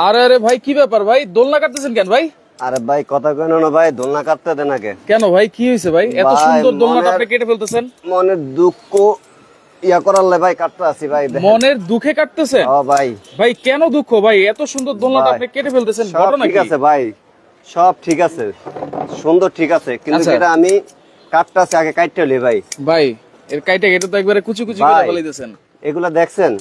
আরে আরে ভাই কি ব্যাপার ভাই, দোলনা কাটতেছেন কেন ভাই? আরে ভাই কথা কেন না ভাই, দোলনা কাটতে দেন আগে। কেন ভাই কি হয়েছে ভাই, এত সুন্দর দোলনাটা আপনি কেটে ফেলতেছেন? মনের দুঃখ ইয়া করালে ভাই কাটতে আসি ভাই। মনের দুঃখে কাটতেছেন? ও ভাই ভাই কেন দুঃখ ভাই, এত সুন্দর দোলনাটা আপনি কেটে ফেলতেছেন, ঘটনা কি? ঠিক আছে ভাই, সব ঠিক আছে, সুন্দর ঠিক আছে, কিন্তু এটা আমি কাটতে আসি আগে কাটতে হলি ভাই। ভাই এর কাইটা কেটে তো একবারে কুচি কুচি করে ফেলাইতেছেন। এগুলা দেখছেন,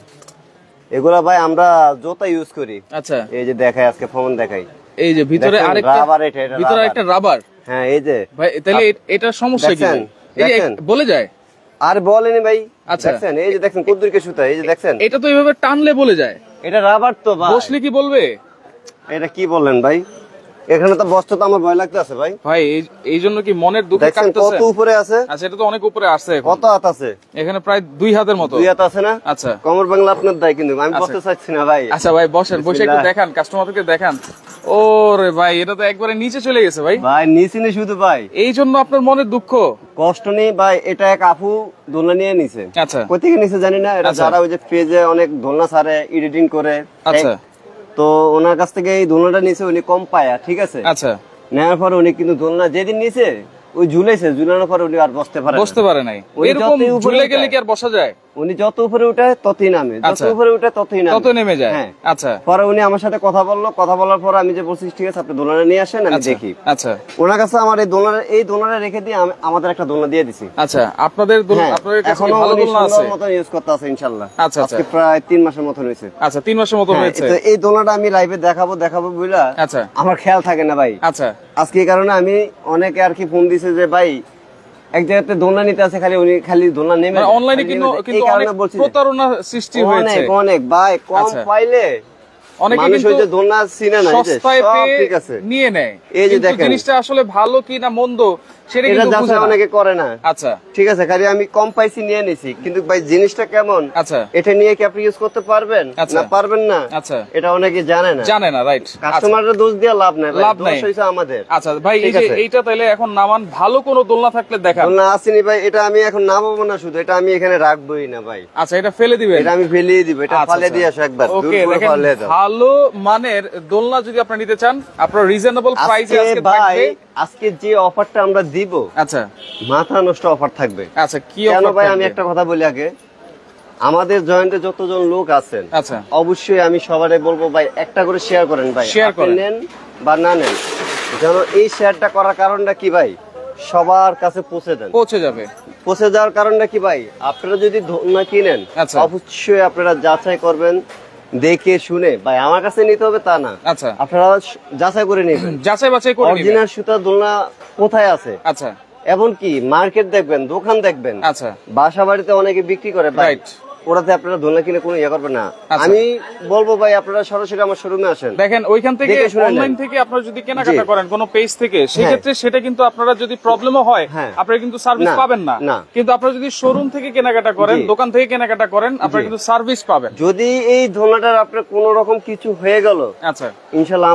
এগুলা ভাই আমরা জোতা ইউজ করি। আচ্ছা এই যে দেখাই, আজকে ফোন দেখাই, এই যে ভিতরে আরেকটা রাবার, ভিতরে একটা রাবার। হ্যাঁ এই যে ভাই তাহলে এটা সমস্যা কি? এই বলে যায় আর বলেনি ভাই। আচ্ছা দেখছেন এই যে দেখছেন কুদ্দুরকে সুতা, এই যে দেখছেন এটা তো এইভাবে টানলে বলে যায়। এটা রাবার তো ভাই, বসলে কি বলবে? এটা কি বললেন ভাই, এখানে তো বসতে তো আমার ভয় লাগতেছে ভাই। ভাই এই জন্য কি মনের দুঃখে কাটতেছে? কত উপরে আছে? আচ্ছা এটা তো অনেক উপরে আসছে। কত হাত আছে? এখানে প্রায় 2 হাতের মতো। 2 হাত আছে না? আচ্ছা কমর বাংলা আপনার দায়, কিন্তু আমি বসতে চাইছি না ভাই। আচ্ছা ভাই বসেন, বসে একটু দেখান, কাস্টমারকে দেখান। ওরে ভাই এটা তো একবারে নিচে চলে গেছে ভাই। ভাই নিচে নেই শুধু ভাই, এই জন্য আপনার মনের দুঃখ কষ্ট নেই ভাই। এটা এক আপু দোলনা নিয়ে নিছে। আচ্ছা কই থেকে নিছে জানি না, এটা যারা ওই যে পেজে অনেক দোলনা ছাড়ে, এডিটিং করে। আচ্ছা তো ওনার কাছ থেকে এই দোলনাটা নিছে, উনি কম পায়া, ঠিক আছে। আচ্ছা নেওয়ার পরে উনি কিন্তু দোলনা যেদিন নিছে ওই ঝুলেছে, ঝুলানোর পরে উনি আর বসতে পারে নাই। এরকম ঝুলে গেলে কি আর বসা যায়? উনি যত উপরে উঠে ততই নামে, যত উপরে উঠে ততই নামে, তত নেমে যায়। আচ্ছা পরে উনি আমার সাথে কথা বললো, কথা বলার পর আমি যে বলছি ঠিক আছে আপনি দোলনা নিয়ে আসেন, আমি দেখি। আচ্ছা ওনার কাছে আমার এই দোলনা রেখে দিয়ে আমাদের একটা দোলনা দিয়ে দিছি। আচ্ছা আপনাদের আপনাদের কাছে ভালো দোলনা আছে? সুন্দর মতো ইউজ করতে আছে ইনশাআল্লাহ। আচ্ছা আচ্ছা প্রায় 3 মাসের মতো হয়েছে। আচ্ছা 3 মাসের মতো হয়েছে। তো এই দোলনাটা আমি লাইভে দেখাবো বুঝলা। আচ্ছা আমার খেয়াল থাকে না ভাই। আচ্ছা আজকে এই কারণে আমি অনেকে আর কি ফোন দিছে যে ভাই এক জায়গাতে দোলনা নিতে আছে, উনি খালি দোলনা নেমে অনলাইনে কিন্তু অনেক প্রতারণা সৃষ্টি হয়েছে। অনেক ভাই কম পাইলে অনেকে কিন্তু দোলনা চিনে না, ঠিক আছে নিয়ে নেয়। এই যে দেখেন জিনিসটা আসলে ভালো কি না মন্দ সেটা কিন্তু বুঝে অনেকে করে না। আচ্ছা ঠিক আছে, খালি আমি কম পাইছি নিয়ে নিছি, কিন্তু ভাই জিনিসটা কেমন, আচ্ছা এটা নিয়ে কি আপনি ইউজ করতে পারবেন না পারবেন না, আচ্ছা এটা অনেকে জানে না রাইট। কাস্টমাররা দোষ দিয়ে লাভ নাই, দোষ হইছে আমাদের। আচ্ছা ভাই এই যে এইটা তাইলে এখন নামান, ভালো কোন দোলনা থাকলে দেখান। দোলনা আসেনি ভাই, এটা আমি এখন নামাবো না, শুধু এটা আমি এখানে রাখবোই না ভাই। আচ্ছা এটা ফেলে দিবেন? এটা আমি ফেলেই দিব, এটা ফেলে দিয়ে আসো একবার। ওকে দেখেন ভালো মানের দোলনা যদি আপনি নিতে চান, আপনার রিজনেবল প্রাইসে আজকে থাকবে। আজকে যে অফারটা আমরা দিব, আচ্ছা মাথা নষ্ট অফার থাকবে। আচ্ছা কি অফার? কেন ভাই আমি একটা কথা বলি আগে, আমাদের জয়েন্টে যতজন লোক আছেন, আচ্ছা অবশ্যই আমি সবারে বলবো ভাই একটা করে শেয়ার করেন ভাই, শেয়ার করেন নেন বা না নেন, যেন এই শেয়ারটা করার কারণটা কি ভাই, সবার কাছে পৌঁছে যাবে। পৌঁছে যাওয়ার কারণটা কি ভাই, আপনারা যদি দোলনা কিনেন অবশ্যই আপনারা যাচাই করবেন, দেখে শুনে। ভাই আমার কাছে নিতে হবে তা না, আচ্ছা আপনারা যাচাই করে নেবেন, যাচাই বাছাই করে অরিজিনাল সুতা দোলনা কোথায় আছে, আচ্ছা এমন কি মার্কেট দেখবেন, দোকান দেখবেন, আচ্ছা বাসা বাড়িতে অনেকে বিক্রি করে, রাইট ওরাতে আপনারা দোলনা কিনে কোনো ইয়ে করবেন না। আমি বলবো ভাই আপনারা সরাসরি আমার শোরুমে আসেন, দেখেন ওইখান থেকে অনলাইন থেকে আপনারা যদি কেনাকাটা করেন কোনো পেজ থেকে, সেক্ষেত্রে সেটা কিন্তু আপনারা যদি প্রবলেমও হয় আপনারা কিন্তু সার্ভিস পাবেন না। কিন্তু আপনারা যদি শোরুম থেকে কেনাকাটা করেন, দোকান থেকে কেনাকাটা করেন, আপনারা কিন্তু সার্ভিস পাবেন। যদি এই দোলনাটার আপনার কোনো রকম কিছু হয়ে গেল, আচ্ছা ইনশাআল্লাহ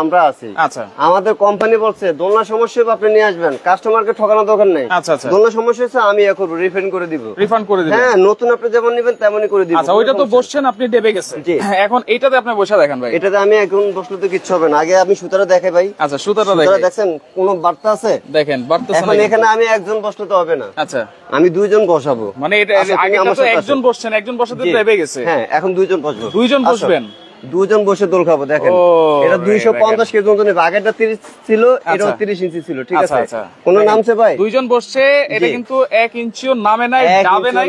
আমরা আছি। আচ্ছা আমাদের কোম্পানি বলছে দোলনা সমস্যা হবে আপনি নিয়ে আসবেন, কাস্টমারকে ঠকানোর দরকার নাই। আচ্ছা আচ্ছা দোলনা সমস্যা হচ্ছে আমি এখন রিফান্ড করে দিব, হ্যাঁ নতুন আপনি যেমন নেবেন তেমনই করে দিব। আচ্ছা ওইটা তো বসছেন আপনি ডেবে গেছেন, এখন এইটাতে আপনি বসে দেখেন ভাই। এটাতে আমি এখন বসলে তো কিছু হবে না, আগে আমি সুতাটা দেখাই ভাই। আচ্ছা সুতাটা দেখেন কোন বার্তা আছে, দেখেন বার্তা আছে। এখন এখানে আমি একজন বসলে তো হবে না, আচ্ছা আমি দুইজন বসাবো। মানে এটা আগে তো একজন বসছেন, একজন বসাতে ডেবে গেছে, হ্যাঁ এখন দুইজন বসবো। দুইজন বসবেন, দুজন বসে দোল খাবো। দেখেন এটা 250 কেজি ওজন নেবে, আগেরটা 30 ছিল, এটাও 30 ইঞ্চি ছিল, ঠিক আছে। কোন নামছে ভাই, দুইজন বসছে, এটা কিন্তু 1 ইঞ্চিও নামে নাই, যাবে নাই,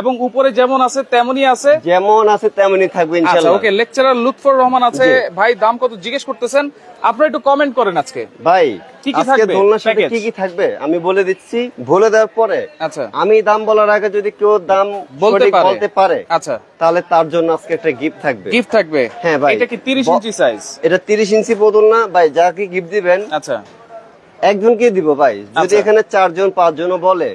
এবং উপরে যেমন আছে তেমনই আছে, যেমন আছে তেমনই থাকবে ইনশাআল্লাহ। ওকে লেকচারার লুৎফর রহমান আছে ভাই, দাম কত জিজ্ঞেস করতেছেন, আপনারা একটু কমেন্ট করেন আজকে ভাই কি কি থাকবে, দোলনার সাথে কি কি থাকবে আমি বলে দিচ্ছি। বলে দেওয়ার পরে আচ্ছা আমি দাম বলার আগে যদি কেউ দাম বলতে পারে, আচ্ছা তাহলে তার জন্য আজকে একটা গিফট থাকবে। হ্যাঁ ভাই এটা কি 30 ইঞ্চি সাইজ, এটা 30 ইঞ্চি বোতল না ভাই, যাকে গিফট দিবেন আচ্ছা একজনকে দিব ভাই। যদি এখানে 4 জন 5 জনও বলে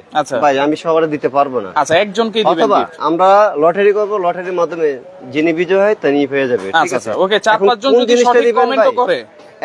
ভাই আমি সবার দিতে পারবো না, আচ্ছা একজনকেই দিবেন। অথবা আমরা লটারি করব, লটারির মাধ্যমে যিনি বিজয় হয় তিনি পেয়ে যাবে, ঠিক আছে। ওকে 4-5 জন যদি সঠিক কমেন্ট করে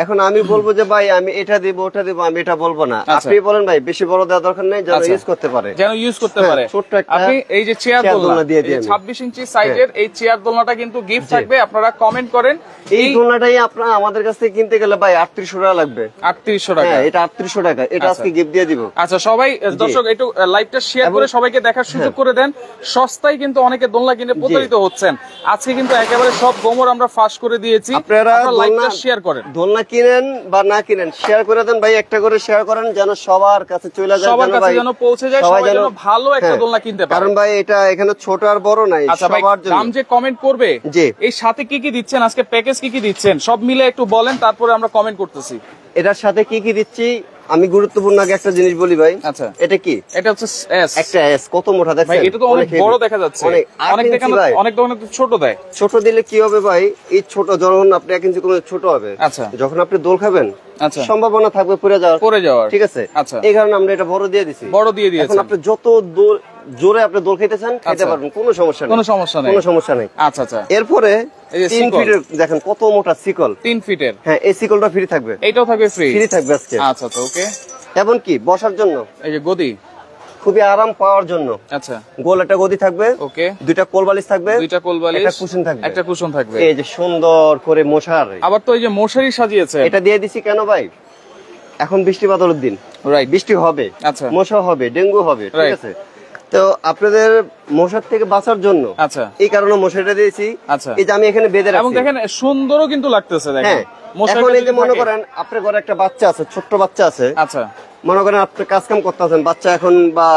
এখন আমি বলবো যে ভাই আমি এটা দিব ওটা দিব, আমি এটা বলবো না। আপনি বলেন ভাই বেশি বড় দেওয়ার দরকার নেই, যেন ইউজ করতে পারে, যেন ইউজ করতে পারে। ছোট্ট একটা আপনি এই যে চেয়ার দোলনা দিয়ে দিন 26 ইঞ্চি সাইজের এই চেয়ার দোলনাটা কিন্তু গিফট থাকবে। আপনারা কমেন্ট করেন। এই দোলনাটাই আপনারা আমাদের কাছ থেকে কিনতে গেলে ভাই 3800 টাকা লাগবে। 3800 টাকা? হ্যাঁ, এটা 3800 টাকা। এটা আজকে গিফট দিয়ে দিব। আচ্ছা সবাই দর্শক একটু লাইভটা শেয়ার করে সবাইকে দেখার সুযোগ করে দেন। সস্তায় কিন্তু অনেকে দোলনা কিনে প্রতারিত হচ্ছেন। আজকে কিন্তু একেবারে সব গোমর আমরা ফাঁস করে দিয়েছি। আপনারা লাইভটা শেয়ার করেন। দোলনা কিনেন বা না কিনেন শেয়ার করে দেন ভাই, একটা করে শেয়ার করেন যেন সবার কাছে চলে যায়, সবার কাছে যেন পৌঁছে যায়, সবাই যেন ভালো একটা দোলনা কিনতে পারে। কারণ ভাই এটা এখানে ছোট আর বড় নাই, সবার জন্য। দাম যে কমেন্ট করবে এই সাথে কি কি দিচ্ছেন, আজকে প্যাকেজ কি কি দিচ্ছেন সব মিলে একটু বলেন, তারপরে আমরা কমেন্ট করতেছি। এটার সাথে কি কি দিচ্ছি আমি গুরুত্বপূর্ণ আগে একটা জিনিস বলি ভাই। আচ্ছা এটা কি? এটা হচ্ছে এস। একটা এস কত মোটা দেখছেন ভাই? এটা তো অনেক বড় দেখা যাচ্ছে। অনেক দোকানে তো ছোট দেয়। ছোট দিলে কি হবে ভাই, এই ছোট যখন আপনি 1 ইঞ্চি করে ছোট হবে, আচ্ছা যখন আপনি দোল খাবেন সম্ভাবনা থাকবে পড়ে যাওয়ার, ঠিক আছে? আচ্ছা, এই কারণে আমরা এটা বড় দিয়ে দিছি। বড় দিয়ে দিয়েছি। এখন আপনি যত জোরে আপনি দোল খেতে চান খেতে পারবেন, কোনো সমস্যা নেই, কোনো সমস্যা নেই। আচ্ছা আচ্ছা। এরপরে 3 ফিটের দেখেন কত মোটা শিকল, 3 ফিটের। হ্যাঁ, এই শিকলটা ফ্রি থাকবে। এটাও থাকবে ফ্রি থাকবে আজকে। আচ্ছা আচ্ছা, ওকে। এবং কি বসার জন্য এই যে গদি, খুবই আরাম পাওয়ার জন্য। আচ্ছা, গোল একটা গদি থাকবে, ওকে। 2টা কোলবালিশ থাকবে, একটা কুশন থাকবে। এই যে সুন্দর করে মশারি, আবার তো এই যে মশারি সাজিয়েছে, এটা দিয়ে দিছি কেন ভাই, এখন বৃষ্টি বাদলের দিন, রাইট, বৃষ্টি হবে, আচ্ছা, মশা হবে, ডেঙ্গু হবে, ঠিক আছে? তো আপনাদের মশার থেকে বাঁচার জন্য আচ্ছা এই কারণে মশারিটা দিয়েছি। আচ্ছা, এই যে আমি এখানে বেঁধে রাখছি, এবং দেখেন সুন্দরও কিন্তু লাগতেছে। দেখেন এখন এই যে মনে করেন আপনার ঘরে একটা বাচ্চা আছে, ছোট্ট বাচ্চা আছে, আচ্ছা, মনে করেন আপনি কাজ কাম করতেছেন, বাচ্চা এখন বা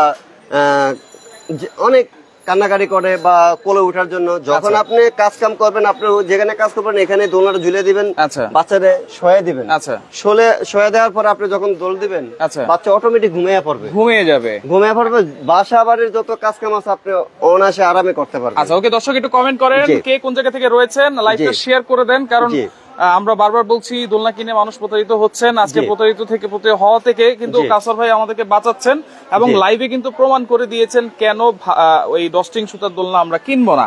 অনেক কান্নাকাটি করে বা কোলে উঠার জন্য, যখন আপনি কাজ কাম করবেন, আপনি যেখানে কাজ করবেন এখানে দোলনাটা ঝুলিয়ে দিবেন, বাচ্চারে শোয়া দিবেন, শোয়া দেওয়ার পর আপনি যখন দোল দিবেন বাচ্চা অটোমেটিক ঘুমিয়ে পড়বে। বাসা বাড়ির যত কাজ কাম আছে আপনি অনায়াসে আরামে করতে পারবেন। আচ্ছা, ওকে দর্শক একটু কমেন্ট করেন কে কোন জায়গা থেকে রয়েছেন, লাইভটা শেয়ার করে দেন। কারণ আমরা বারবার বলছি দোলনা কিনে মানুষ প্রতারিত হচ্ছেন। আজকে প্রতারিত হওয়া থেকে কিন্তু কাসর ভাই আমাদেরকে বাঁচাচ্ছেন এবং লাইভে কিন্তু প্রমাণ করে দিয়েছেন কেন ওই ডস্টিং সুতার দোলনা আমরা কিনবো না,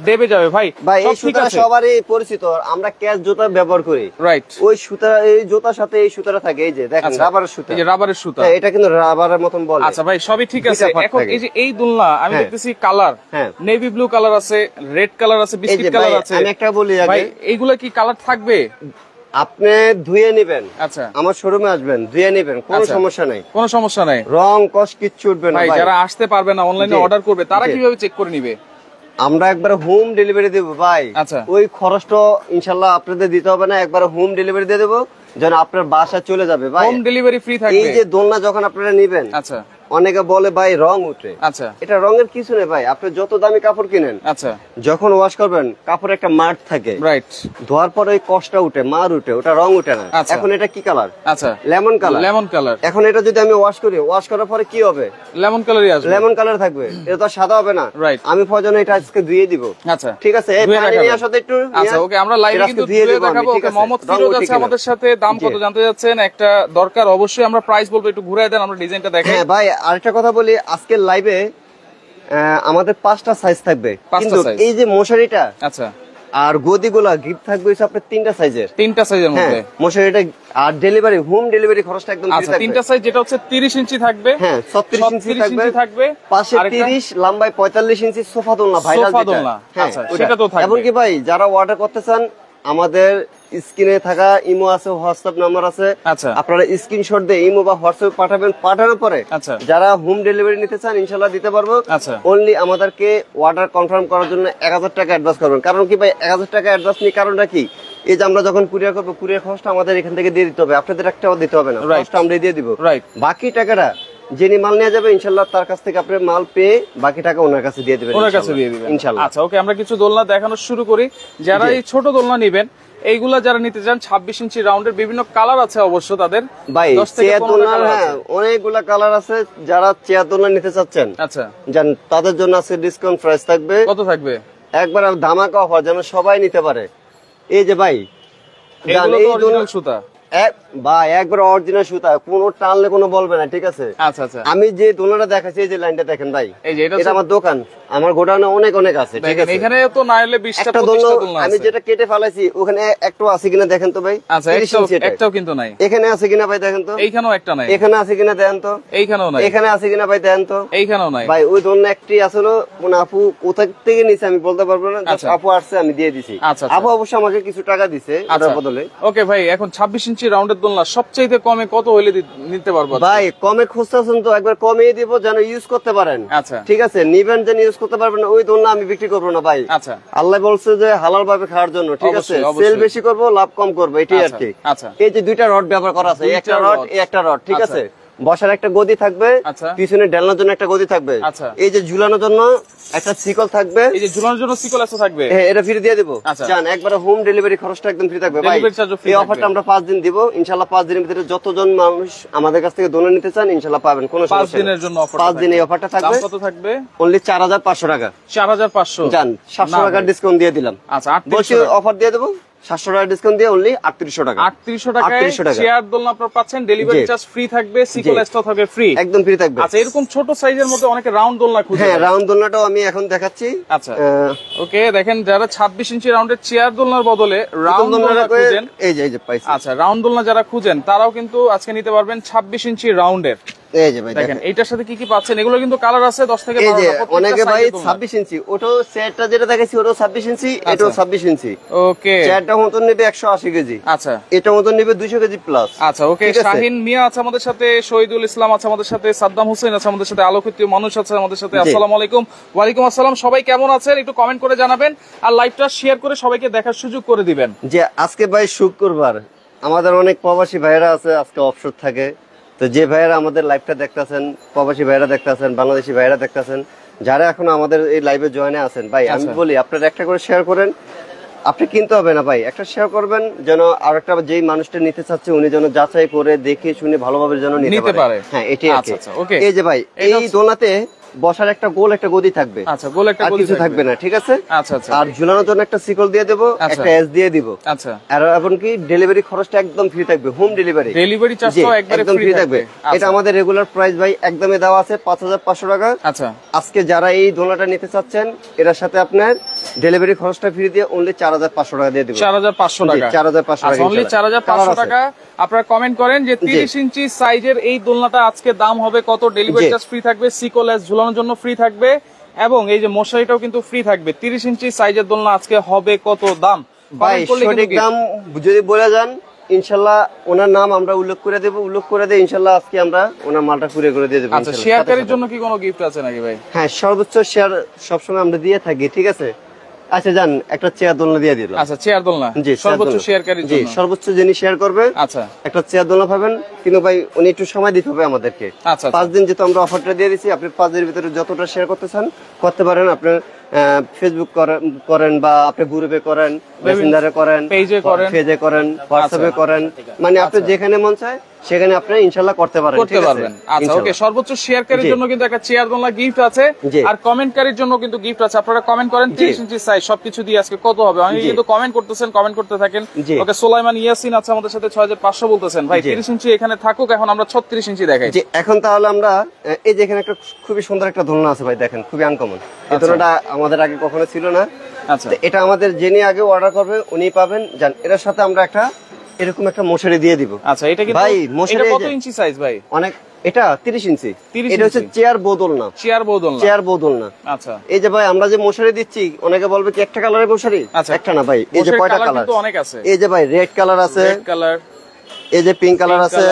দেবে যাবে। ভাই এই সুতা সবারই পরিচিত, আমরা ক্যাশ জুতা ব্যবহার করি, রাইট? ওই সুতা, এই জুতার সাথে এই সুতাটা থাকে, এই যে দেখেন রাবারের সুতা, এই যে রাবারের সুতা, এটা কিন্তু রাবারের মতন বলে। আচ্ছা ভাই, সবই ঠিক আছে। এখন এই যে এই দোলনা আমি দেখতেছি কালার নেভি ব্লু কালার আছে, রেড কালার আছে, বিস্কিট কালার আছে। আমি একটা বলি ভাই, এইগুলা কি কালার থাকবে? আপনি ধুয়ে নিবেন, আচ্ছা, আমার শোরুমে আসবেন, ধুয়ে নিবেন, কোনো সমস্যা নাই, কোনো সমস্যা নাই। রং কস কিচ্ছু উঠবে না। ভাই যারা আসতে পারবে না, অনলাইনে অর্ডার করবে, তারা কিভাবে চেক করে নিবে? আমরা একবার হোম ডেলিভারি দেব ভাই। আচ্ছা, ওই খরচটা ইনশাআল্লাহ আপনাদের দিতে হবে না, একবার হোম ডেলিভারি দিয়ে দেব, যেন আপনার বাসায় চলে যাবে ভাই। হোম ডেলিভারি ফ্রি থাকবে। এই যে দোলনা যখন আপনারা নিবেন, আচ্ছা, অনেকে বলে ভাই রং উঠে, আচ্ছা, এটা রঙের কিছু নেই ভাই। আপনি যত দামি কাপড় কিনেন, আচ্ছা, যখন ওয়াশ করবেন কাপড়ে একটা মার্ক থাকে, রাইট, ধোয়ার পরে ওই কষ্টটা উঠে, মার উঠে, ওটা রং উঠে না। এখন এটা কি কালার? আচ্ছা, লেমন কালার। এখন এটা যদি আমি ওয়াশ করি, ওয়াশ করার পরে কি হবে? লেমন কালারই আসবে, লেমন কালার থাকবে, এটা তো সাদা হবে না, রাইট? আমি প্রয়োজনে এটা আজকে ধুয়ে দিব। আচ্ছা, ঠিক আছে, এই পানি নিয়ে আসতে একটু। আচ্ছা, ওকে, আমরা লাইভে কিন্তু ধুয়ে দেখাবো। ওকে, মোহাম্মদ ফিরোজ আছে আমাদের সাথে। দাম কত জানতে যাচ্ছেন? একটা দরকার, অবশ্যই আমরা প্রাইস বলবো, একটু ঘুরায় দেন, আমরা ডিজাইনটা দেখাই। হ্যাঁ ভাই, আরেকটা কথা বলি, আজকের লাইভে আমাদের 5টা সাইজ থাকবে, কিন্তু এই যে মশারিটা, আচ্ছা, আর গদিগুলা গিফট থাকবে আপনার 3টা সাইজের, 3টা সাইজের মধ্যে মশারিটা। আর ডেলিভারি, হোম ডেলিভারি খরচটা একদম ফ্রি থাকবে। 3টা সাইজ, যেটা হচ্ছে 30 ইঞ্চি থাকবে, হ্যাঁ 36 ইঞ্চি থাকবে, পাশে 30, লম্বায় 45 ইঞ্চি সোফা দোলনা, ভাইরাল যেটা, আচ্ছা, সেটা তো থাকবে। এবং কি ভাই যারা অর্ডার করতে চান, আমাদের স্ক্রিনে থাকা ইমো আছে, হোয়াটসঅ্যাপ নাম্বার আছে, আচ্ছা, আপনারা স্ক্রিনশট দিয়ে ইমো বা হোয়াটসঅ্যাপে পাঠাবেন। পাঠানোর পরে আচ্ছা, যারা হোম ডেলিভারি নিতে চান ইনশাআল্লাহ দিতে পারবো। আচ্ছা, অনলি আমাদেরকে অর্ডার কনফার্ম করার জন্য 1000 টাকা অ্যাডভান্স করবেন। কারণ কি ভাই 1000 টাকা অ্যাডভান্স নিয়ে কারণটা কি, এই যে আমরা যখন কুরিয়ার করবো, কুরিয়ার খরচটা আমাদের এখান থেকে দিয়ে দিতে হবে, আপনাদের একটাও দিতে হবে না, খরচটা আমরা দিয়ে দিব, রাইট? বাকি টাকাটা যিনি মাল নিয়ে যাবে ইনশাআল্লাহ তার কাছ থেকে আপনি মাল পেয়ে বাকি টাকা ওনার কাছে দিয়ে দিবেন, ইনশাআল্লাহ। আচ্ছা, ওকে, আমরা কিছু দোলনা দেখানো শুরু করি। যারা এই ছোট দোলনা নেবেন, এইগুলা যারা নিতে চান, 26 ইঞ্চি রাউন্ডের, বিভিন্ন কালার আছে অবশ্য তাদের। ভাই চেয়ার দোলনা, হ্যাঁ অনেকগুলা কালার আছে। যারা চেয়ার দোলনা নিতে চাচ্ছেন, আচ্ছা, জান, তাদের জন্য আছে ডিসকাউন্ট প্রাইস থাকবে। কত থাকবে? একবার ধামাকা অফার, যেন সবাই নিতে পারে। এই যে ভাই, এই দোলনা সুতা ভাই একবার অরিজিনাল সুতা, কোনো টানলে কোনো বলবে না, ঠিক আছে? আচ্ছা আচ্ছা, আমি যে দোলনাটা দেখাচ্ছি, এই যে লাইনটা দেখেন ভাই, এটা আমার দোকান, আমার গোডাউনে অনেক আছে, ঠিক আছে। এখানে তো না হলে 20টা 25টা দোলনা আছে। আমি যেটা কেটে ফেলাইছি ওখানে একটু আছে কিনা দেখেন তো ভাই। আচ্ছা, একটাও কিন্তু নাই। এখানে আছে কিনা ভাই দেখেন তো। এইখানেও একটা নাই। এখানে আছে কিনা দেখেন তো। এইখানেও নাই। এখানে আছে কিনা ভাই দেখেন তো। এইখানেও নাই ভাই। ওই দোলনা একটি আসলে কোন আপু কোথা থেকে নিছে আমি বলতে পারবো না, আপু আসছে আমি দিয়ে দিছি। আপু অবশ্য আমাকে কিছু টাকা দিছে এটার বদলে। ওকে ভাই, এখন 26 ইঞ্চি রাউন্ডের দোলনা সবচেয়ে কমে কত হইলে নিতে পারবো ভাই? কমে খুঁজতেছেন তো একবার কমিয়ে দিব যেন ইউজ করতে পারেন। আচ্ছা, ঠিক আছে, নিবেন যেন ইউজ করতে পারবেন, ওই দোলনা আমি বিক্রি করবো না ভাই। আচ্ছা, আল্লাহ বলছে যে হালাল ভাবে খাওয়ার জন্য, ঠিক আছে। সেল বেশি করবো, লাভ কম করবো, এটাই আর কি। আচ্ছা, এই যে দুইটা রড ব্যবহার করা আছে, একটা রড এই একটা রড, ঠিক আছে। বসার একটা গদি থাকবে, পিছনে ডালনার জন্য একটা গদি থাকবে, এই যে ঝুলানোর জন্য একটা শিকল থাকবে, এই যে ঝুলানোর জন্য শিকল আছে থাকবে। হ্যাঁ, এটা ফ্রি দিয়ে দেবো। জান একবার হোম ডেলিভারি খরচটা একদম ফ্রি থাকবে ভাই। এই অফারটা আমরা 5 দিন দিব ইনশাআল্লাহ। 5 দিনের ভিতরে যতজন মানুষ আমাদের কাছ থেকে দোলনা নিতে চান ইনশাআল্লাহ পাবেন, কোনো সমস্যা নেই। 5 দিনের জন্য অফার, 5 দিন এই অফারটা থাকবে। দাম কত থাকবে? অনলি 4500 টাকা। 4500 জান 700 টাকা ডিসকাউন্ট দিয়ে দিলাম। আচ্ছা, বলছি অফার দিয়ে দেবো 700 টাকা ডিসকাউন্ট দিয়ে অনলি 3800 টাকা। 3800 টাকায় চেয়ার দোলনা আপনারা পাচ্ছেন। ডেলিভারি চার্জ ফ্রি থাকবে, সিকল এক্সট্রা থাকবে ফ্রি, একদম ফ্রি থাকবে। আচ্ছা, এরকম ছোট সাইজের মধ্যে অনেকে রাউন্ড দোলনা খুঁজে। হ্যাঁ, রাউন্ড দোলনাটাও আমি এখন দেখাচ্ছি। আচ্ছা, ওকে, দেখেন যারা 26 ইঞ্চি রাউন্ডের চেয়ার দোলনার বদলে রাউন্ড দোলনা খুঁজেন, এই যে পাইছি। আচ্ছা, রাউন্ড দোলনা যারা খুঁজেন তারাও কিন্তু আজকে নিতে পারবেন 26 ইঞ্চি রাউন্ডের। এই যে ভাই দেখেন এইটার সাথে কি কি পাচ্ছেন। এগুলো কিন্তু কালার আছে 10 থেকে 12টা। অনেকে ভাই 26 ইঞ্চি, ওটাও সেটটা যেটা দেখাইছি ওটাও 26 ইঞ্চি, এটাও 26 ইঞ্চি। ওকে, চেয়ারটা মতন নেবে 180 কেজি। আচ্ছা, এটা মতন নেবে 200 কেজি প্লাস। আচ্ছা, ওকে। শাহিন মিয়া আছে আমাদের সাথে, শহীদুল ইসলাম আছে আমাদের সাথে, সাদ্দাম হোসেন আছে আমাদের সাথে, আলোকিত মানুষ আছে আমাদের সাথে। আসসালামু আলাইকুম। ওয়ালাইকুম আসসালাম। সবাই কেমন আছেন একটু কমেন্ট করে জানাবেন, আর লাইভটা শেয়ার করে সবাইকে দেখার সুযোগ করে দিবেন। যে আজকে ভাই শুক্রবার, আমাদের অনেক প্রবাসী ভাইরা আছে, আজকে অবসর থাকে। তো যে ভাইয়েরা আমাদের লাইভটা দেখতেছেন, প্রবাসী ভাইরা দেখতেছেন, বাংলাদেশি ভাইরা দেখতেছেন, যারা এখন আমাদের এই লাইভে জয়েনে আছেন, ভাই আমি বলি আপনারা একটা করে শেয়ার করেন। আপনি কিনতে হবে না ভাই, একটা শেয়ার করবেন যেন আর একটা যেই মানুষটা নিতে চাচ্ছে উনি যেন যাচাই করে দেখে শুনে ভালোভাবে যেন নিতে পারে। হ্যাঁ, এটাই আছে। এই যে ভাই এই দোলনাতে বসার একটা গোল একটা গদি থাকবে। আচ্ছা, গোল একটা গদি কিছু থাকবে না, ঠিক আছে। আচ্ছা, আচ্ছা। আর ঝুলানোর জন্য একটা শিকল দিয়ে দেব, একটা এস দিয়ে দিব। আচ্ছা, আর এমনকি ডেলিভারি খরচটা একদম ফ্রি থাকবে, হোম ডেলিভারি। ডেলিভারি চার্জটাও একদম ফ্রি থাকবে। এটা আমাদের রেগুলার প্রাইস ভাই একদমই দেওয়া আছে 5500 টাকা। আচ্ছা, আজকে যারা এই দোলনাটা নিতে চাচ্ছেন এর সাথে আপনার ডেলিভারি খরচটা ফ্রি দিয়ে অনলি 4500 টাকা দিয়ে দেব। 4500 টাকা, 4500 টাকা, অনলি 4500 টাকা। আপনারা কমেন্ট করেন যে 30 ইঞ্চি সাইজের এই দোলনাটা আজকে দাম হবে কত। ডেলিভারি চার্জ ফ্রি থাকবে, সিকল এস ঝুলানোর জন্য ফ্রি থাকবে, এবং এই যে মশারিটাও কিন্তু ফ্রি থাকবে। 30 ইঞ্চি সাইজের দোলনা আজকে হবে কত দাম? ভাই সঠিক দাম যদি বলে যান ইনশাআল্লাহ ওনার নাম আমরা উল্লেখ করে দেব, উল্লেখ করে দিয়ে ইনশাআল্লাহ আজকে আমরা ওনার মালটা পুরো করে দিয়ে দেব। আচ্ছা, শেয়ারকারীর জন্য কি কোনো গিফট আছে নাকি ভাই? হ্যাঁ, সর্বোচ্চ শেয়ার সবসময় আমরা দিয়ে থাকি, ঠিক আছে। আচ্ছা যান একটা চেয়ার দোলনা দিয়ে দিলাম। আচ্ছা, চেয়ার দোলনা সর্বোচ্চ শেয়ারকারীর জন্য। জি, সর্বোচ্চ যিনি শেয়ার করবে আচ্ছা একটা চেয়ার দোলনা পাবেন। কিন্তু ভাই উনি একটু সময় দিতে হবে আমাদেরকে। আচ্ছা, 5 দিন যেহেতু আমরা অফারটা দিয়ে দিচ্ছি, আপনি 5 দিনের ভিতরে যতটা শেয়ার করতে চান করতে পারেন। আপনার ফেসবুক করেন বা আপনি গ্রুপে করেন, মেসেঞ্জারে করেন, পেজে করেন, হোয়াটসঅ্যাপে করেন, মানে আপনি যেখানে মন চায় সেখানে আপনি ইনশাআল্লাহ করতে পারবেন। আচ্ছা, ওকে। সর্বোচ্চ শেয়ারকারীর জন্য কিন্তু একটা চেয়ার দোলনা গিফট আছে, আর কমেন্টকারীর জন্য কিন্তু গিফট আছে। আপনারা কমেন্ট করেন 30 ইঞ্চি সাইজ সবকিছু দিয়ে আজকে কত হবে। আমি কিন্তু কমেন্ট করতেছেন, কমেন্ট করতে থাকেন। ওকে, সুলাইমান ইয়াসিন আছে আমাদের সাথে 6500 বলতেছেন। ভাই 30 ইঞ্চি এখানে থাকুক, এখন আমরা 36 ইঞ্চি দেখাই। জি, এখন তাহলে আমরা এই যে এখানে একটা খুবই সুন্দর একটা দোলনা আছে ভাই, দেখেন খুবই আনকমন। এই দোলনাটা আমাদের আগে কখনো ছিল না। আচ্ছা, এটা আমাদের যিনি আগে অর্ডার করবে উনি পাবেন। জান এর সাথে আমরা একটা এরকম একটা মশারি দিয়ে দিব। আচ্ছা, এটা কি ভাই মশারি কত ইঞ্চি সাইজ ভাই? অনেক, এটা 30 ইঞ্চি। এটা হচ্ছে চেয়ার বদলনা। চেয়ার বদলনা। আচ্ছা, এই যে ভাই আমরা যে মশারি দিচ্ছি অনেকে বলবে কি একটা কালারের মশারি, একটা না ভাই, এই যে কয়টা কালার কিন্তু অনেক আছে। এই যে ভাই রেড কালার আছে, এই যে পিঙ্ক কালার আছে,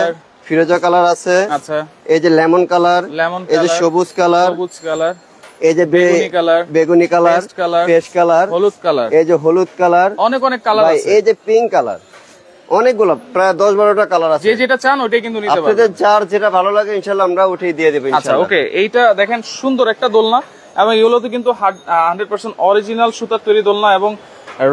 ফিরোজা কালার আছে, আচ্ছা এই যে লেমন কালার, এই যে সবুজ কালার, এই যে বেগুনি কালার, পেস্ট কালার, হলুদ কালার, এই যে হলুদ কালার, অনেক কালার আছে। এই যে পিঙ্ক কালার, অনেকগুলো প্রায় 10-12টা কালার আছে। যে যেটা চান ওটাই কিন্তু নিতে পারবেন। আপনাদের যার যেটা ভালো লাগে ইনশাআল্লাহ আমরা ওটাই দিয়ে দেব ইনশাআল্লাহ। আচ্ছা, ওকে। এইটা দেখেন সুন্দর একটা দোলনা, এবং এগুলোতে কিন্তু 100% অরিজিনাল সুতার তৈরি দোলনা, এবং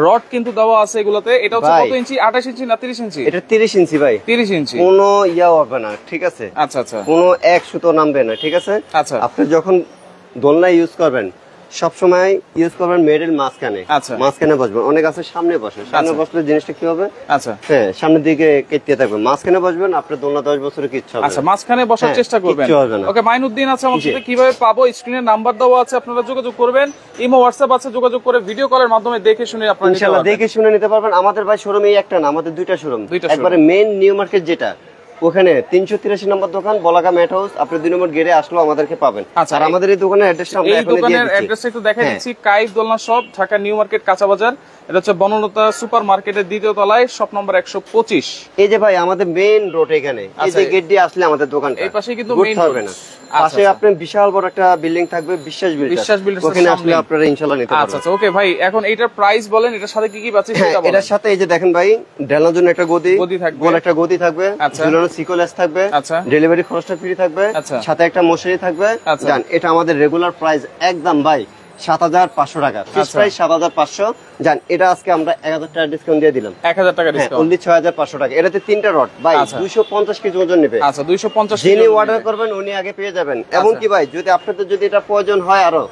রড কিন্তু দেওয়া আছে এগুলোতে। এটা হচ্ছে কত ইঞ্চি? 28 ইঞ্চি না 30 ইঞ্চি? এটা 30 ইঞ্চি ভাই। 30 ইঞ্চি। কোনো ইয়া হবে না, ঠিক আছে। আচ্ছা, আচ্ছা, কোনো এক সুতো নামবে না, ঠিক আছে। আচ্ছা, আপনি যখন দোলনা ইউজ করবেন সবসময় ইউজ করবেন মিডল মাঝখানে, মাঝখানে বসবেন। অনেক আছে সামনে বসে, সামনে বসলে জিনিসটা কি হবে, হ্যাঁ সামনের দিকে কেটে থাকবে। মাঝখানে বসবেন, আপনার দোলনা 10 বছরের কিচ্ছু হবে না। মাঝখানে বসার চেষ্টা করবেন। ওকে, মাইনুদ্দিন আছে আমার সাথে, কিভাবে পাবো? স্ক্রিনে নাম্বার দেওয়া আছে, আপনারা যোগাযোগ করবেন। ইমো হোয়াটসঅ্যাপ আছে, যোগাযোগ করে ভিডিও কলের মাধ্যমে দেখে শুনে আপনারা ইনশাআল্লাহ দেখে শুনে নিতে পারবেন। আমাদের ভাই শোরুম এই একটা না, আমাদের দুইটা শোরুম। একবারে মেইন নিউ মার্কেট যেটা, ওখানে 383 নম্বর দোকান বলাকা ম্যাট হাউস, আপনি 2 নম্বর গেটে আসলেও আমাদেরকে পাবেন। আর আমাদের এই দোকানের অ্যাড্রেসটা আমরা এখন দিয়ে দিচ্ছি। এই দোকানের অ্যাড্রেসটা একটু দেখাই দিচ্ছি, কাইফ দোলনা শপ, ঢাকা নিউ মার্কেট কাঁচা বাজার। এটা হচ্ছে বনলতা সুপার মার্কেটের দ্বিতীয় তলায়, শপ নম্বর 125। এই যে ভাই আমাদের মেইন রোড এখানে, এই যে গেট দিয়ে আসলে আমাদের দোকানটা এই পাশে কিন্তু মেইন হবে না। পাশে আপনার বিশাল বড় একটা বিল্ডিং থাকবে, বিশ্বাস বিল্ডার্স, ওখানে আসলে আপনারা ইনশাআল্লাহ নিতে পারবেন। আচ্ছা ওকে ভাই, এখন এটার প্রাইস বলেন, এটার সাথে কি কি পাচ্ছি সেটা বলেন। এটার সাথে এই যে দেখেন ভাই, ঢালার জন্য একটা গদি থাকবে, গোল একটা গদি থাকবে, ঝুলানো সিকোলেস থাকবে, ডেলিভারি খরচটা ফ্রি থাকবে, সাথে একটা মশারি থাকবে। জান এটা আমাদের রেগুলার প্রাইস একদম ভাই 7500 টাকা, ফিক্স প্রাইস 7500। জান এটা আজকে আমরা 1000 টাকা ডিসকাউন্ট দিয়ে দিলাম, 1000 টাকা ডিসকাউন্ট, অনলি 6500 টাকা। এটাতে 3টা রড ভাই 250 কেজি ওজন নেবে। আচ্ছা 250 যিনি অর্ডার করবেন উনি আগে পেয়ে যাবেন। এমন কি ভাই, যদি আপনাদের যদি এটা প্রয়োজন হয়, আরো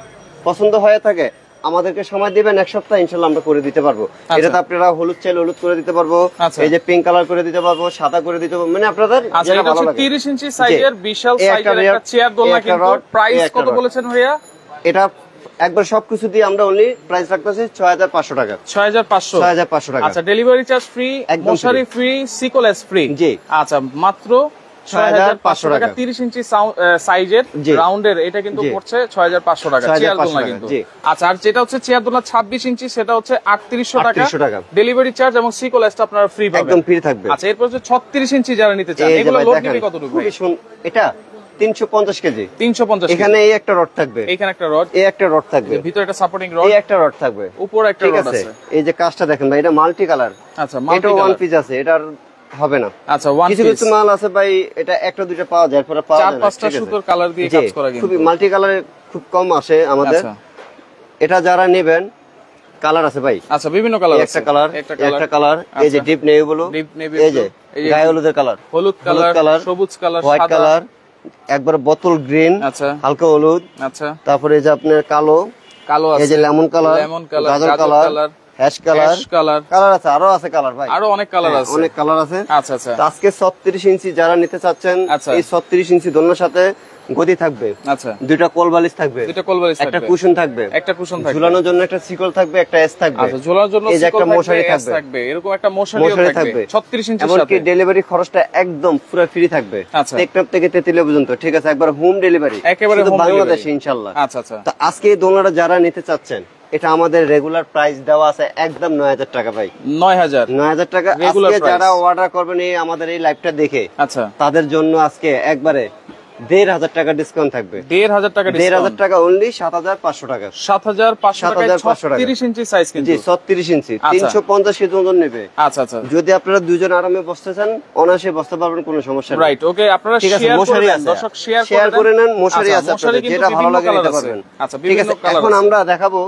পছন্দ হয়ে থাকে, আমাদেরকে সময় দিবেন 1 সপ্তাহ, ইনশাআল্লাহ আমরা করে দিতে পারবো। এটাতে আপনারা হলুদ চাইলে হলুদ করে দিতে পারবো, এই যে পিঙ্ক কালার করে দিতে পারবো, সাদা করে দিতে পারবো, মানে আপনাদের যেটা ভালো লাগে। 30 ইঞ্চি সাইজের বিশাল সাইজের একটা চেয়ার দোলনা, কিন্তু প্রাইস কত বলেছেন ভাইয়া? এটা একবার সবকিছু দিয়ে আমরা অনলি প্রাইস রাখতেছি 6500 টাকা। 6500 টাকা। আচ্ছা, ডেলিভারি চার্জ ফ্রি, মশারি ফ্রি, সিকোলেস ফ্রি। জি আচ্ছা, মাত্র 6500 টাকা। 30 ইঞ্চি সাইজের রাউন্ডের এটা কিন্তু পড়ছে 6500 টাকা চেয়ার দোলনা কিন্তু। আচ্ছা, আর যেটা হচ্ছে চেয়ার দোলনা 26 ইঞ্চি, সেটা হচ্ছে 3800 টাকা। ডেলিভারি চার্জ এবং সিকোলেসটা আপনারা ফ্রি পাবেন, একদম ফ্রি থাকবে। আচ্ছা, এরপর হচ্ছে 36 ইঞ্চি যারা নিতে চান, এগুলো লোড নিবে কতটুকু ভাই? এটা 350 কেজি, 350। এখানে এই একটা রড থাকবে, এখানে একটা রড, এই একটা রড থাকবে, ভিতরে একটা সাপোর্টিং রড, এই একটা রড থাকবে, উপরে একটা রড আছে। এই যে কাজটা দেখেন ভাই, এটা মাল্টি কালার। আচ্ছা, মাল্টি কালার, ওয়ান পিস আছে, এটার হবে না। আচ্ছা, ওয়ান পিস। কিছু মাল আছে ভাই, এটা একটা দুইটা পাওয়া যায়, পরে পাওয়া যায় না। 4-5টা সুতোর কালার দিয়ে কাজ করা, কিন্তু খুবই মাল্টি কালারে খুব কম আসে আমাদের। এটা যারা নেবেন, কালার আছে ভাই। আচ্ছা, বিভিন্ন কালার আছে, একটা কালার, এই যে ডিপ নেভি ব্লু, এই যে গায়ে হলুদের কালার, হলুদ কালার, সবুজ কালার, হোয়াইট কালার, একবার বোতল গ্রিন, আচ্ছা হালকা হলুদ, আচ্ছা, তারপরে এই যে আপনার কালো আছে, এই যে লেমন কালার, গাজর কালার, হ্যাশ কালার আছে, আরো আছে কালার ভাই, আরো অনেক কালার আছে, অনেক কালার আছে। আচ্ছা আচ্ছা, আজকে 36 ইঞ্চি যারা নিতে চাচ্ছেন, এই 36 ইঞ্চি দোলনার সাথে গদি থাকবে। আচ্ছা, দুইটা কোল বালিশ থাকবে, একটা কুশন থাকবে, ঝুলানোর জন্য একটা সিকল থাকবে, একটা এস থাকবে। আচ্ছা, ঝুলানোর জন্য এই যে একটা মশারি থাকবে, এরকম একটা মশারি থাকবে 36 ইঞ্চির সাথে। এমনকি ডেলিভারি খরচটা একদম পুরো ফ্রি থাকবে, টেকনাফ থেকে তেতুলিয়া পর্যন্ত, ঠিক আছে, একবার হোম ডেলিভারি, একেবারে বাংলাদেশে ইনশাআল্লাহ। আচ্ছা আচ্ছা, তো আজকে এই দোলনাটা যারা নিতে চাচ্ছেন, এটা আমাদের রেগুলার প্রাইস দেওয়া আছে একদম 9000 টাকা ভাই, 9000 টাকা। আজকে যারা অর্ডার করবেন এই আমাদের এই লাইভটা দেখে, আচ্ছা, তাদের জন্য আজকে একবারে 1500 টাকা ডিসকাউন্ট থাকবে। 1500 টাকা অনলি 7500 টাকা, 7500 টাকা 36 ইঞ্চি সাইজ, কিন্তু 36 ইঞ্চি 350 কেজি ওজন নেবে। আচ্ছা আচ্ছা, যদি আপনারা দুজন আরামে বসতে চান, অনায়াসে বসতে পারবেন, কোনো সমস্যা নেই। রাইট, ওকে, আপনারা দর্শক শেয়ার করে নেন, মশারি আছে, যেটা ভালো লাগে নিতে পারবেন। আচ্ছা, ঠিক আছে, এখন আমরা দেখাবো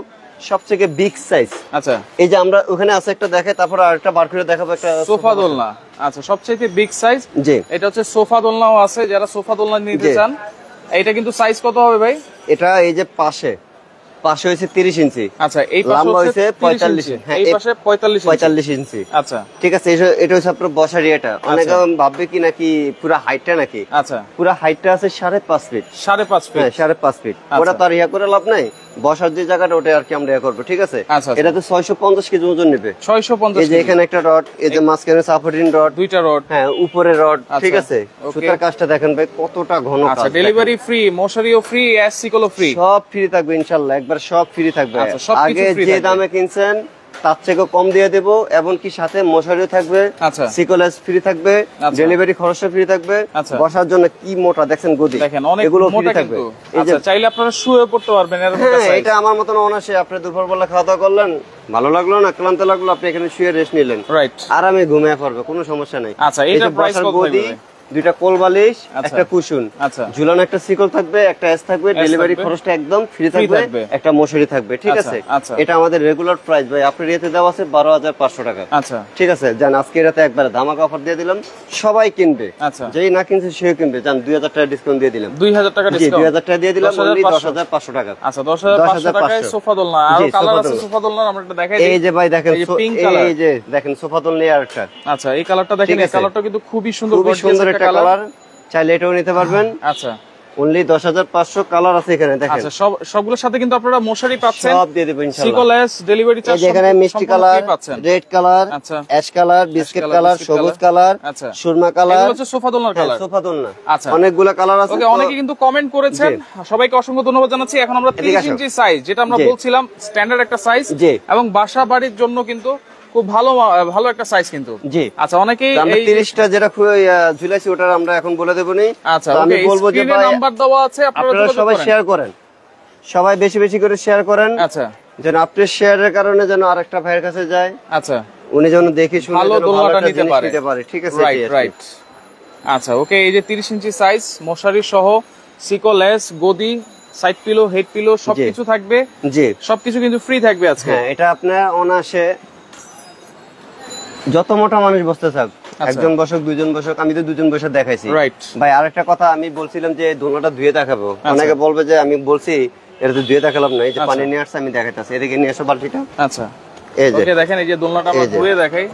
সবথেকে বিগ সাইজ। আচ্ছা, এই যে আমরা ওখানে আছে একটা দেখাই, তারপর আরেকটা বার করে দেখাবো, একটা সোফা দোলনা। আচ্ছা, সবচেয়ে বিগ সাইজ, জি, এটা হচ্ছে সোফা দোলনাও আছে, যারা সোফা দোলনা নিতে চান। এটা কিন্তু সাইজ কত হবে ভাই? এটা এই যে পাশে হয়েছে 30 ইঞ্চি। আচ্ছা, এই পাশে হচ্ছে 45, এই পাশে 45 ইঞ্চি। আচ্ছা, ঠিক আছে, এটা হচ্ছে আপনার বসার ইয়েটা। অনেকে ভাববে কি নাকি পুরো হাইটটা নাকি। আচ্ছা, পুরো হাইটটা আছে 5.5 ফিট। 5.5 ফিট, হ্যাঁ 5.5 ফিট। ওটা তো আর ইয়া করে লাভ নাই, বসার যে জায়গাটা ওটা আর কি আমরা ইয়া করবো, ঠিক আছে। এটাতে 650 কেজি ওজন নেবে। 650। এই যে এখানে একটা রড, এই যে মাঝখানে সাপোর্টিং রড, দুইটা রড, হ্যাঁ উপরে রড, ঠিক আছে। সুতার কাজটা দেখেন ভাই কতটা ঘন কাজ। আচ্ছা, ডেলিভারি ফ্রি, মশারিও ফ্রি, এসিকলও ফ্রি, সব ফ্রি থাকবে ইনশাআল্লাহ, একবার সব ফ্রি থাকবে। আগে যে দামে কিনছেন তার থেকে কম দিয়ে দেবো, এমনকি সাথে মশারিও থাকবে, সিকোলেস ফ্রি থাকবে, ডেলিভারি খরচও ফ্রি থাকবে। বসার জন্য কি মোটা দেখছেন গদি, এগুলো ফ্রি থাকবে। চাইলে আপনারা শুয়ে পড়তে পারবেন। এটা আমার মতন অনায়াসে, আপনি দুপুরবেলা খাওয়া দাওয়া করলেন, ভালো লাগলো না, ক্লান্ত লাগলো, আপনি এখানে শুয়ে রেস্ট নিলেন, আরামে ঘুমিয়ে পড়বে, কোনো সমস্যা নেই। আচ্ছা, এটা প্রাইস কত গদি, দুইটা কোল বালিশ, একটা কুশন, ঝুলানো একটা শিকল থাকবে, একটা এস থাকবে, ডেলিভারি খরচটা একদম ফ্রি থাকবে, একটা মশারি থাকবে, ঠিক আছে? এটা আমাদের রেগুলার প্রাইস ভাই, আপনার এতে দেওয়া আছে 12,500 টাকা। আচ্ছা ঠিক আছে, জান আজকে এটাতে একবারে ধামাকা অফার দিয়ে দিলাম, সবাই কিনবে, যেই না কিনছে সেও কিনবে, জান 2000 টাকা ডিসকাউন্ট দিয়ে দিলাম। 2000 টাকা ডিসকাউন্ট, 2000 টাকা দিয়ে দিলাম, অনলি 10,500 টাকা। আচ্ছা 10,500 টাকায় সোফা দোলনা, আর কালার আছে সোফা দোলনার, আমরা এটা দেখাই দিই। এই যে ভাই দেখেন, এই যে দেখেন সোফা দোলনা আরেকটা। আচ্ছা এই কালারটা দেখেন, এই কালারটা কিন্তু খুবই সুন্দর, খুবই সুন্দর একটা কালার, চাইলে এটাও নিতে পারবেন। আচ্ছা অনলি 10,500 কালার আছে এখানে দেখেন। আচ্ছা সবগুলোর সাথে কিন্তু আপনারা মশারি পাচ্ছেন, সব দিয়ে দেব ইনশাআল্লাহ। সিকোলেস ডেলিভারি চার্জ এখানে মিষ্টি colour, red colour, ash colour, biscuit colour, সবুজ কালার, সুরমা কালার, এগুলো হচ্ছে সোফা দোলনার কালার। সোফা দোলনা, আচ্ছা অনেকগুলো কালার আছে। ওকে, অনেকে কিন্তু কমেন্ট করেছেন, সবাইকে অসংখ্য ধন্যবাদ জানাচ্ছি। এখন আমরা 30 ইঞ্চি সাইজ, যেটা আমরা বলছিলাম স্ট্যান্ডার্ড একটা সাইজ এবং বাসা বাড়ির জন্য কিন্তু খুব ভালো একটা সাইজ কিন্তু। জি আচ্ছা, অনেকেই এই 30টা যেটা ঝুলাইছি ওটা আমরা এখন বলে দেব নি। আচ্ছা আমি বলবো যে ভাই নাম্বার দেওয়া আছে, আপনারা সবাই শেয়ার করেন, সবাই বেশি বেশি করে শেয়ার করেন। আচ্ছা যেন আপনার শেয়ারের কারণে যেন আরেকটা ভাইয়ের কাছে যায়। আচ্ছা উনি যেন দেখে শুনে ভালো দোলনাটা নিতে পারে, ঠিক আছে? রাইট। আচ্ছা ওকে, এই যে 30 ইঞ্চি সাইজ, মশারি সহ, সিকোলেস, গদি, সাইড পিলো, হেড পিলো সবকিছু থাকবে। জি সবকিছু কিন্তু ফ্রি থাকবে আজকে। হ্যাঁ এটা আপনার অনায়াসে যত মোটা মানুষ বসতে থাক, একজন বসক, দুইজন বসক, আমি তো দুজন বসে দেখাইছি। রাইট ভাই, আরেকটা কথা আমি বলছিলাম যে দোলনাটা ধুয়ে দেখাবো, অনেকে বলবে যে আমি বলছি এটা তো ধুয়ে দেখালাম না, এই যে পানি নিয়ে আসছে আমি দেখাইতাছি, এদিকে নিয়ে আসো বালতিটা। আচ্ছা এই যে দেখেন, এই যে দোলনাটা আমরা ধুয়ে দেখাই।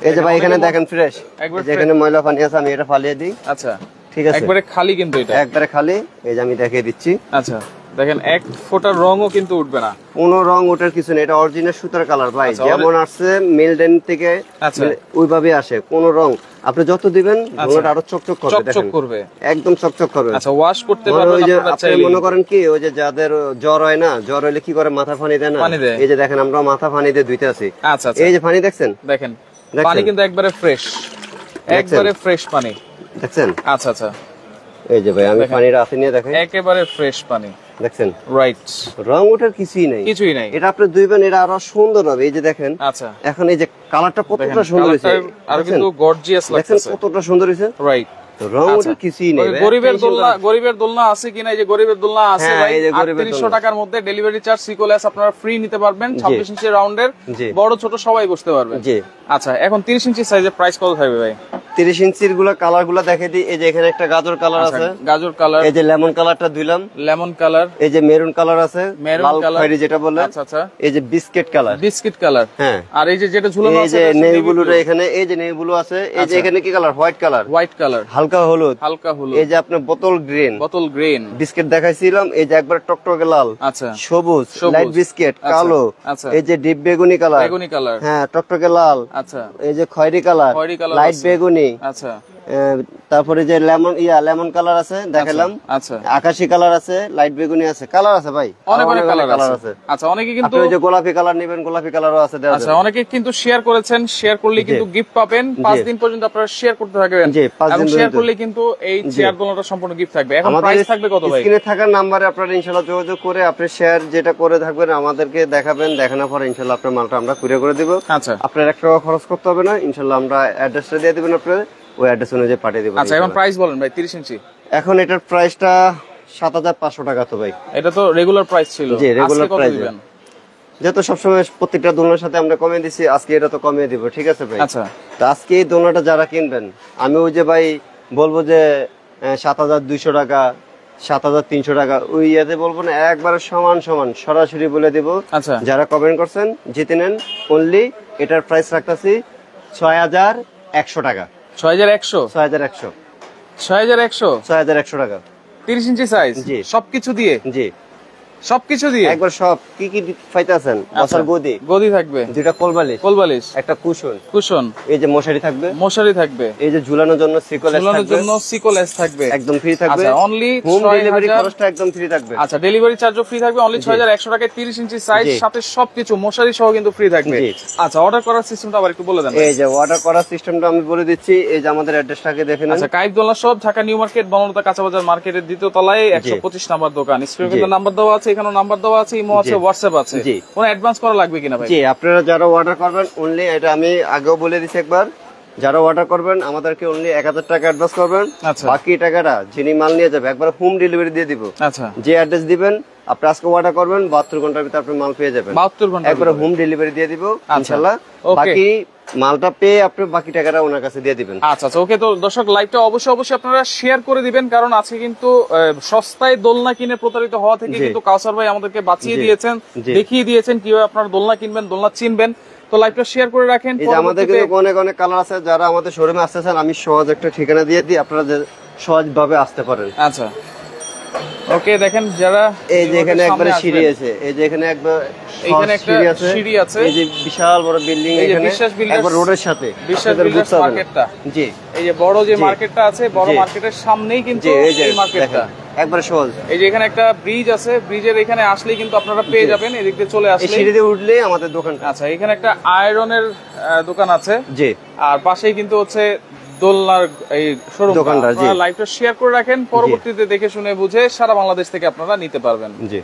এই যে ভাই এখানে দেখেন ফ্রেশ, যেখানে ময়লা পানি আছে আমি এটা ফালিয়ে দিই। আচ্ছা ঠিক আছে, একবারে খালি কিন্তু এটা, একবারে খালি। এই যে আমি দেখিয়ে দিচ্ছি। আচ্ছা দেখেন, এক ফোঁটার রঙও কিন্তু উঠবে না, কোনো রং ওঠার কিছু নেই, এটা অরিজিনাল সুতার কালার ভাই, যেমন আসছে মিলডেন থেকে ওইভাবে আসে, কোনো রং আপনি যত দিবেন দোলনাটা আরো চকচক করবে, চকচক করবে, একদম চকচক করবে। আচ্ছা ওয়াশ করতে পারবেন আপনারা চাইলে। আপনি মনে করেন কি ওই যে যাদের জ্বর হয় না, জ্বর হইলে কি করে মাথা পানি দেয় না, এই যে দেখেন আমরা মাথা পানি দিয়ে ধুইতে আছি। আচ্ছা এই যে পানি দেখছেন, দেখেন পানি কিন্তু একবারে ফ্রেশ, একবারে ফ্রেশ পানি দেখছেন। আচ্ছা আচ্ছা এই যে ভাই আমি পানিটা হাতে নিয়ে দেখাই, একেবারে ফ্রেশ পানি দেখছেন। রাইট, রং ওঠার কিছুই নাই, কিছুই নাই। এটা আপনি ধুইবেন এটা আরো সুন্দর হবে। এই যে দেখেন, আচ্ছা এখন এই যে কালারটা কতটা সুন্দর হয়েছে, আর কিন্তু গর্জিয়াস লাগছে, দেখেন কতটা সুন্দর হয়েছে। রাইট, রং ওঠার কিছুই নেই। গরিবের দোলনা আছে কিনা, এই যে গরিবের দোলনা আছে ভাই, 3800 টাকার মধ্যে ডেলিভারি চার্জ, সিকোলেস আপনারা ফ্রি নিতে পারবেন। 26 ইঞ্চি রাউন্ডের, বড় ছোট সবাই বসতে পারবে। জি আচ্ছা, এখন 30 ইঞ্চি সাইজের প্রাইস কত থাকবে ভাই? 30 ইঞ্চির গুলো কালার গুলো দেখে দিই। এই যে এখানে একটা গাজর কালার আছে, গাজর কালার, এই যে লেমন কালারটা দিলাম, লেমন কালার, এই যে মেরুন কালার আছে, লাল খয়েরি যেটা বললেন। আচ্ছা আচ্ছা, এই যে বিস্কিট কালার, বিস্কিট কালার। হ্যাঁ, আর এই যে যেটা ঝুলানো আছে, এই যে নেভি ব্লুটা এখানে, এই যে নেভি ব্লু আছে, এই যে এখানে কি colour, white colour, white colour, হালকা হলুদ, হালকা হলুদ, এই যে আপনার বোতল গ্রিন, বোতল গ্রিন বিস্কিট দেখাইছিলাম, এই যে একবার টকটকে লাল, আচ্ছা সবুজ, লাইট বিস্কিট কালো, আচ্ছা এই যে ডিপ বেগুনি কালার, বেগুনি কালার, হ্যাঁ টকটকে লাল, আচ্ছা এই যে খয়েরি কালার, লাইট বেগুনি, আচ্ছা তারপরে যে লেমন কালার আছে দেখালাম, আচ্ছা আকাশী কালার আছে, লাইট বেগুনি আছে, কালার আছে ভাই, অনেক অনেক কালার আছে। আচ্ছা অনেকে কিন্তু ওই যে গোলাপি কালার নেবেন, গোলাপি কালারও আছে। আচ্ছা অনেকে কিন্তু শেয়ার করেছেন, শেয়ার করলে কিন্তু গিফট পাবেন। 5 দিন পর্যন্ত আপনারা শেয়ার করতে থাকবেন, এবং শেয়ার করলে কিন্তু এই চেয়ার দোলনাটা সম্পূর্ণ গিফট থাকবে। এখন প্রাইস থাকবে কত ভাই? স্ক্রিনে থাকা নম্বরে আপনারা ইনশাআল্লাহ যোগাযোগ করে আপনি শেয়ার যেটা করে থাকবেন আমাদেরকে দেখাবেন, দেখানোর পরে ইনশাআল্লাহ আপনার মালটা আমরা কুরিয়ার করে দেব। আচ্ছা আপনার 1 টাকা খরচ করতে হবে না, ইনশাআল্লাহ আমরা অ্যাড্রেসটা দিয়ে দিবেন, আপনাদের ওই অ্যাড্রেস অনুযায়ী পাঠিয়ে দেব। আচ্ছা এখন প্রাইস বলেন ভাই 30 ইঞ্চি। এখন এটার প্রাইসটা 7500 টাকা। তো ভাই এটা তো রেগুলার প্রাইস ছিল। জি রেগুলার প্রাইস, যেহেতু সবসময় প্রত্যেকটা দোলনার সাথে আমরা কমিয়ে দিছি, আজকে এটা তো কমিয়ে দিব, ঠিক আছে ভাই? আচ্ছা তো আজকে এই দোলনাটা যারা কিনবেন, আমি ওই যে ভাই বলবো যে 7200 টাকা, 7300 টাকা, ওই ইয়াতে বলবো না, একবারে সমান সমান সরাসরি বলে দিব। আচ্ছা যারা কমেন্ট করছেন জিতে নেন। অনলি এটার প্রাইস রাখতেছি 6100 টাকা। 6100 6100 6100 6100 টাকা, 30 ইঞ্চি সাইজ। জি সবকিছু দিয়ে, জি সবকিছু দিয়ে একবার সব কি কি পাইতেছেন। বসার গদি, গদি থাকবে, দুইটা কোলবালিশ, কোলবালিশ, একটা কুশন, কুশন, এই যে মশারি থাকবে, মশারি থাকবে, এই যে ঝুলানোর জন্য সিকোলেস থাকবে, ঝুলানোর জন্য সিকোলেস থাকবে, একদম ফ্রি থাকবে। আচ্ছা অনলি হোম ডেলিভারি খরচটা একদম ফ্রি থাকবে। আচ্ছা ডেলিভারি চার্জও ফ্রি থাকবে। অনলি 6100 টাকায় 30 ইঞ্চি সাইজ, সাথে সবকিছু মশারি সহ কিন্তু ফ্রি থাকবে। আচ্ছা অর্ডার করার সিস্টেমটা আবার একটু বলে দেন। এই যে অর্ডার করার সিস্টেমটা আমি বলে দিচ্ছি, এই যে আমাদের অ্যাড্রেসটাকে দেখে নিন। আচ্ছা কাইফ দোলনা shop, Dhaka New Market, Banalata কাঁচাবাজার মার্কেটের দ্বিতীয় তলায় 125 নাম্বার দোকান। স্ক্রিনে নাম্বার দেওয়া আছে, এখানে নাম্বার দেওয়া আছে, ইমো আছে, হোয়াটসঅ্যাপ আছে। কোনো অ্যাডভান্স করা লাগবে কিনা ভাই? জি আপনারা যারা অর্ডার করবেন অনলি, এটা আমি আগেও বলে দিছি একবার, যারা অর্ডার করবেন আমাদেরকে অনলি 1000 টাকা অ্যাডভান্স করবেন, বাকি টাকাটা যিনি মাল নিয়ে যাবে একবার হোম ডেলিভারি দিয়ে দিব। যে অ্যাড্রেস দিবেন আপনি আজকে অর্ডার করবেন 72 ঘন্টার ভিতরে আপনি মাল পেয়ে যাবেন। 72 ঘন্টা একবার হোম ডেলিভারি দিয়ে দিব ইনশাআল্লাহ। বাকি মালটা পেয়ে আপনি বাকি টাকাটা ওনার কাছে দিয়ে দিবেন। আচ্ছা আচ্ছা ওকে। তো দর্শক লাইভটা অবশ্যই আপনারা শেয়ার করে দিবেন, কারণ আজকে কিন্তু সস্তায় দোলনা কিনে প্রতারিত হওয়া থেকে কিন্তু কাউসার ভাই আমাদেরকে বাঁচিয়ে দিয়েছেন, দেখিয়ে দিয়েছেন কিভাবে আপনারা দোলনা কিনবেন, দোলনা চিনবেন। তো লাইভটা শেয়ার করে রাখেন। এই যে আমাদের কিন্তু অনেক অনেক কালার আছে, যারা আমাদের শোরুমে আসতে চান আমি সহজ একটা ঠিকানা দিয়ে দিই, আপনারা সহজভাবে আসতে পারেন। আচ্ছা ওকে। দেখেন যারা এই যে এখানে একবারে সিঁড়ি আছে, এই যে এখানে একবার এখানে একটা সিঁড়ি আছে, এই যে বিশাল বড় বিল্ডিং এখানে একবার রোডের সাথে বিশ্বাস বিল্ডার্স মার্কেটটা। জি এই যে বড় যে মার্কেটটা আছে, বড় মার্কেটের সামনেই কিন্তু এই মার্কেটটা একবারে সহজ। এই যে এখানে একটা ব্রিজ আছে, ব্রিজের এখানে আসলেই কিন্তু আপনারা পেয়ে যাবেন, এদিক দিয়ে চলে আসলে সিঁড়ি দিয়ে উঠলেই আমাদের দোকান। আচ্ছা এখানে একটা আয়রনের দোকান আছে, জি, আর পাশেই কিন্তু হচ্ছে দোলনার এই শোরুম। আপনারা লাইভটা শেয়ার করে রাখেন, পরবর্তীতে দেখে শুনে বুঝে সারা বাংলাদেশ থেকে আপনারা নিতে পারবেন। জি।